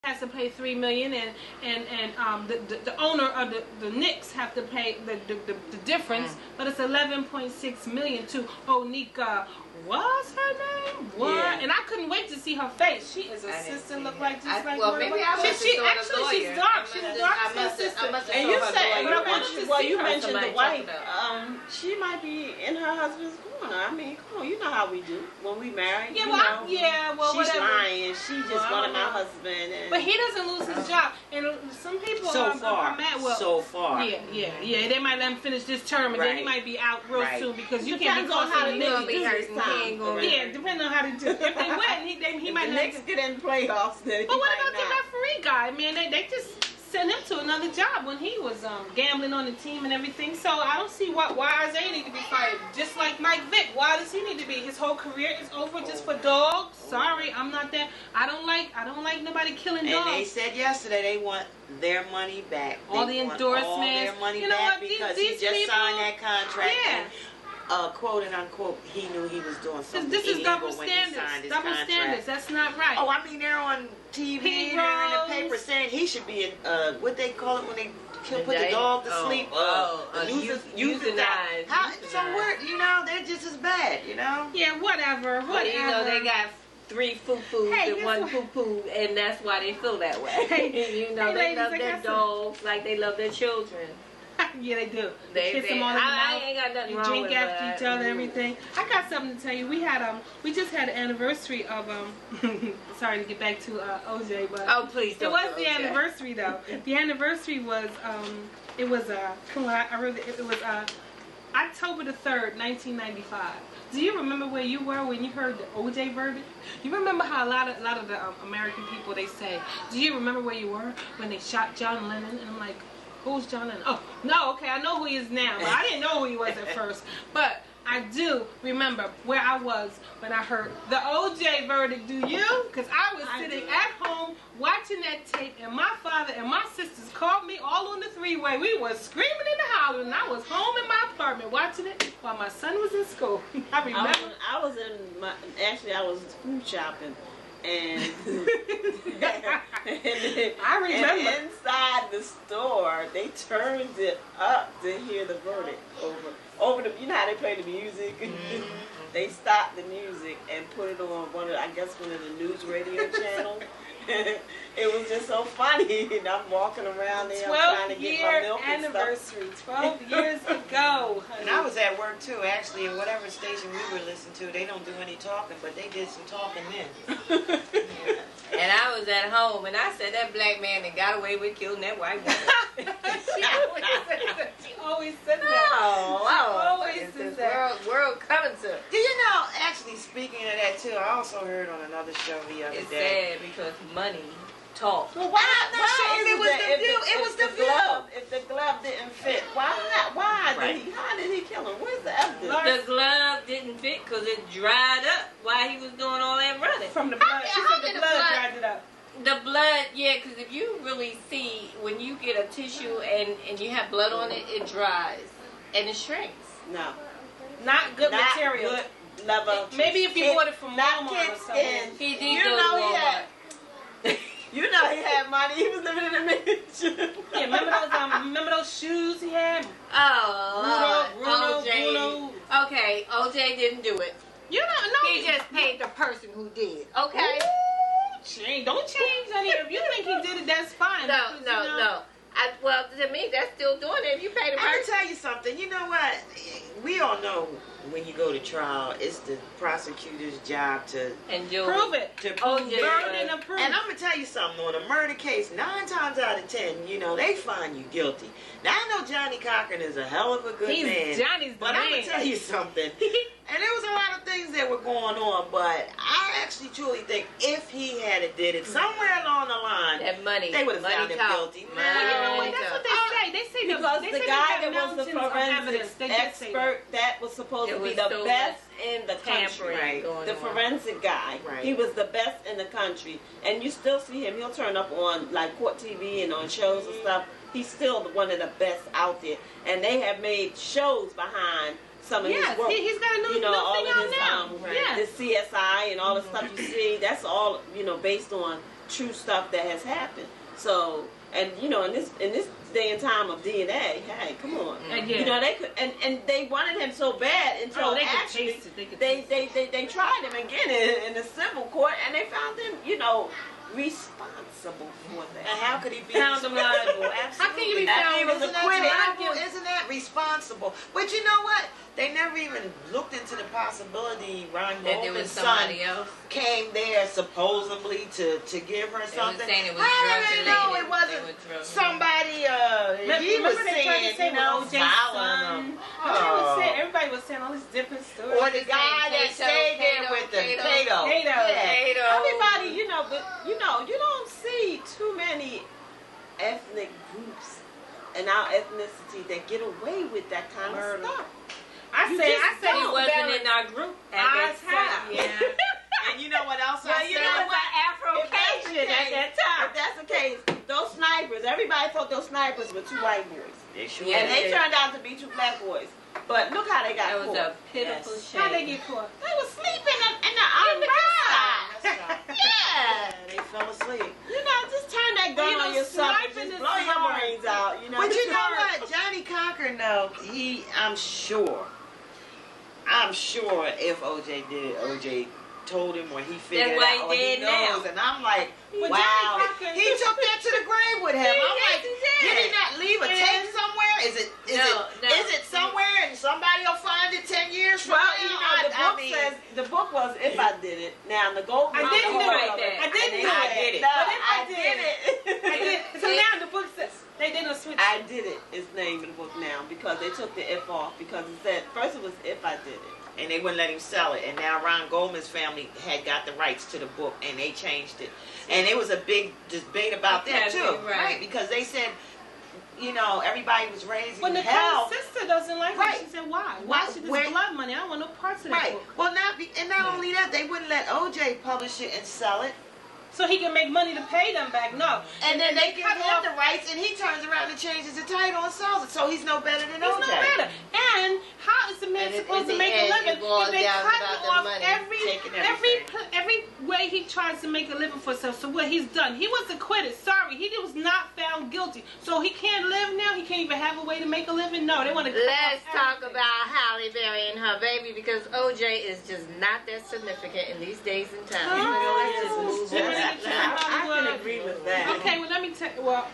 has to pay $3 million, and the owner of the Knicks have to pay the difference, but it's $11.6 million to Onika. What's her name? What? Yeah. And I couldn't wait to see her face. She is a sister, look like just like well, maybe I must she's dark. She's dark sister. And you said, you mentioned the wife. She might be in her husband's corner. I mean, come on, you know how we do when we marry. Yeah, well, she's whatever. lying. She just wanted my husband. But he doesn't lose his job. And some people are mad. Well, so far. Yeah. They might let him finish this term, and then he might be out real soon because you can't be on how the Knicks do this time. Yeah, depending on how they do. If they win, he might. The Knicks get in playoffs. Then but what about the referee guy? Man, they just sent him to another job when he was gambling on the team and everything. So I don't see why Isaiah need to be fired. Just like Mike Vick, why does he need to be? His whole career is over just for dogs. Sorry, I'm not that. I don't like nobody killing dogs. And they said yesterday they want their money back. All the endorsements. All their money back because he just signed that contract. Yeah. And, quote and unquote, he knew he was doing something. This is double standards. Double standards. That's not right. Oh, I mean they're on TV, they're in the paper saying he should be in what they call it when they put the dog to sleep. Euthanized. So we're they're just as bad, Yeah, whatever. They got 3 foo-foos and 1 poo-poo, and that's why they feel that way. They love their dogs like they love their children. Yeah, they do. They kiss them on the mouth. Ain't got nothing wrong drink with after that. each other, everything. I got something to tell you. We just had an anniversary of sorry to get back to OJ, but please it was the anniversary though. The anniversary was it was October the 3rd, 1995. Do you remember where you were when you heard the OJ verdict? You remember how a lot of the American people, they say, do you remember where you were when they shot John Lennon? And I'm like, who's John Lennon? Oh, no, okay, I know who he is now, but I didn't know who he was at first. But I do remember where I was when I heard the OJ verdict. Do you? Because I was sitting at home watching that tape, and my father and my sisters called me all on the three-way. We were screaming and hollering, and I was home in my apartment watching it while my son was in school. I remember. I was food shopping. And I remember. And inside the store, they turned it up to hear the verdict over the. You know how they play the music. They stopped the music and put it on one of the news radio channels. It was just so funny. And I'm walking around there trying to get my milk and anniversary, 12 years ago. And I was at work too, actually, in whatever station we were listening to. They don't do any talking, but they did some talking then. And I was at home, and I said, that black man that got away with killing that white woman. She always said that. Always said that. World coming to. Do you know, actually, speaking of that too, I also heard on another show the other day. It's sad because money talks. Well, why if it was the glove. If the glove didn't fit, why not? How did he kill him? Where's the evidence? The glove didn't fit because it dried up while he was doing all that running. From the blood. She said the blood dried it up. The blood, yeah, because if you really see, when you get a tissue and you have blood on it, it dries and it shrinks. No. Not good material. Good level. Maybe if you bought it from Walmart or something. He did go to Walmart. You know he had money. He was living in a mansion. Yeah, remember those shoes he had? Bruno. Okay, OJ didn't do it. You don't know. He just paid the person who did. Okay. Don't change, honey. If you think he did it, that's fine. No. Well, to me, that's still doing it if you pay the person. I can tell you something. You know what? We all know when you go to trial, it's the prosecutor's job to prove it. To prove it. And I'm going to tell you something. On a murder case, 9 times out of 10, they find you guilty. Now, I know Johnny Cochran is a hell of a good man. Johnny's the But man. I'm going to tell you something. And there was a lot of things that were going on, but I actually truly think if he had did it somewhere along the line, that money, they would have found him guilty. Well, you know what? That's what they say. They say because the guy that was the forensics expert that was supposed to be the best in the country. The forensic guy. He was the best in the country. And you still see him. He'll turn up on like court TV and on shows and stuff. He's still one of the best out there. And they have made shows behind some of his work. He's got a new thing all of out his, now. the CSI and all the stuff you see, that's all, based on true stuff that has happened. So, and you know, in this day and time of DNA, hey, come on, you know, they could, and they wanted him so bad until they actually could taste it. They tried him again in the civil court, and they found him, you know, responsible for that. And how could he be found him liable? Absolutely. How can you be found? He was acquitted. Isn't that responsible? But you know what? They never even looked into the possibility Ron Goldman's son came there supposedly to give her something. How do they know it wasn't somebody he was saying, you know, following him? Everybody was saying all these different stories. Or the guy that stayed there with the Cato. Everybody, you know, but you know, you don't see too many ethnic groups in our ethnicity that get away with that kind of stuff. I said he wasn't in our group at that time. Yeah. And you know what else I said? You know what? Afro-Cajun at that time. If that's the case, those snipers, everybody thought those snipers were 2 white boys. They sure and they turned out to be 2 black boys. But look how they got caught. It was a pitiful shame. How they get caught? They were sleeping in the ride. Yeah. They fell asleep. You know, just turn that gun on yourself and just blow your brains out. You know? But you know what? Johnny Cochran, though, I'm sure if OJ did it, OJ told him or he figured it out or he knows. And I'm like, wow. He took that to the grave with him. I'm like, did he not leave a tape somewhere? Is it somewhere and somebody will find it 10 years from now? You know, the book was If I Did It. Now, the gold I didn't do it. I did it. But if I did it. So now the book says they didn't switch. I Did It is the name of the book now because they took the if off because it said, first it was If I Did It. And they wouldn't let him sell it. And now Ron Goldman's family had got the rights to the book and they changed it. And it was a big debate about that too. Right. Because they said, you know, everybody was raising hell. But Nicole's sister doesn't like it. She said, why? Why should this blood money? I don't want no parts of that book. Well, not only that, they wouldn't let OJ publish it and sell it. So he can make money to pay them back. No. And then they give him the rights and he turns around and changes the title and sells it. So he's no better than OJ. He's no better. And how is a man supposed to make a living if they cut off every way he tries to make a living for himself? So what he's done, he was acquitted. Sorry, he was not found guilty. So he can't live now? He can't even have a way to make a living? No, they want to cut Let's talk about Halle Berry and her baby because OJ is just not that significant in these days and times. Let's just move on. I can agree with that. Okay, well let me tell. Well,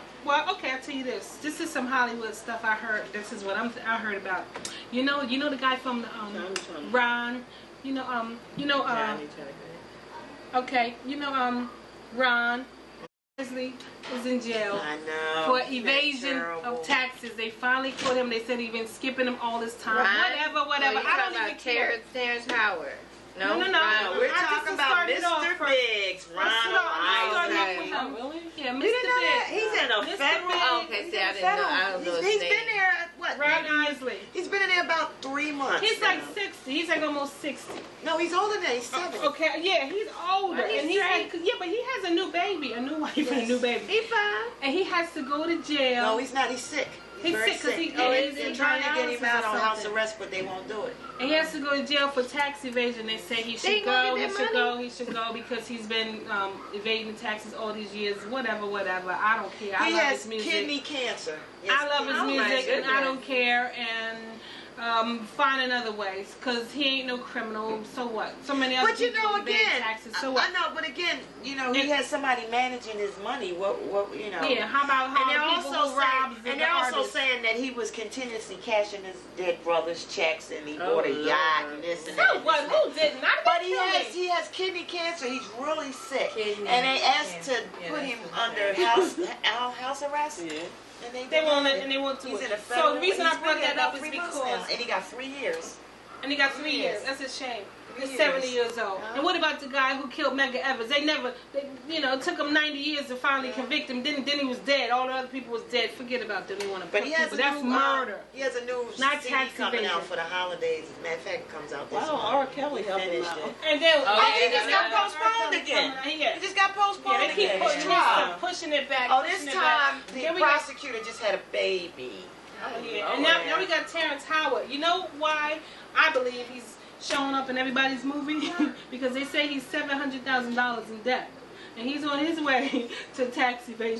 okay, I'll tell you this. This is some Hollywood stuff I heard. This is what I heard about. You know the guy from the Ron. Okay, Ron Wesley is in jail for evasion of taxes. They finally caught him. They said he's been skipping them all this time. Ron? Whatever. I don't even care. Terrence Howard. No. We're talking about Mr. Biggs, Ronald Isley. Really? Yeah, Mr. Biggs. He's in a federal. Okay, see, I don't know. He's been there, what? Ron Isley. He's been in there about 3 months. He's like 60. He's like almost 60. No, he's older than that. He's 70. Okay, yeah, he's older. And but he has a new baby, a new wife and a new baby. He's fine. And he has to go to jail. No, he's not. He's sick. He's sick because they're trying to get him out on house arrest, but they won't do it. And he has to go to jail for tax evasion. They say he should go. He should go because he's been evading taxes all these years. Whatever. I don't care. He has kidney cancer. I love his music, and I don't care. And find another ways because he ain't no criminal. So what? So many other people evade taxes. So what? I know, but again, he has somebody managing his money. What? Yeah. How about they're also saying that he was continuously cashing his dead brother's checks and he bought a yacht and this and that. So what? Who didn't? But he has kidney cancer. He's really sick, and they asked to put him under house arrest. Yeah. And they won't do it. So the reason I brought that up is because and he got 3 years. And he got 3 years. That's a shame. He's 70 years old. And what about the guy who killed Medgar Evers? It took him 90 years to finally convict him. Then he was dead. All the other people was dead. Forget about them. They want to put people. That's murder. He has a new CD coming out for the holidays. As a matter of fact, it comes out this month. R. Kelly helped him out. And then he just got postponed again. He just got postponed again. They keep pushing it back. Oh, this time the prosecutor just had a baby. And now we got Terrence Howard. You know why I believe he's showing up in everybody's movie? Because they say he's $700,000 in debt. and he's on his way to tax evasion.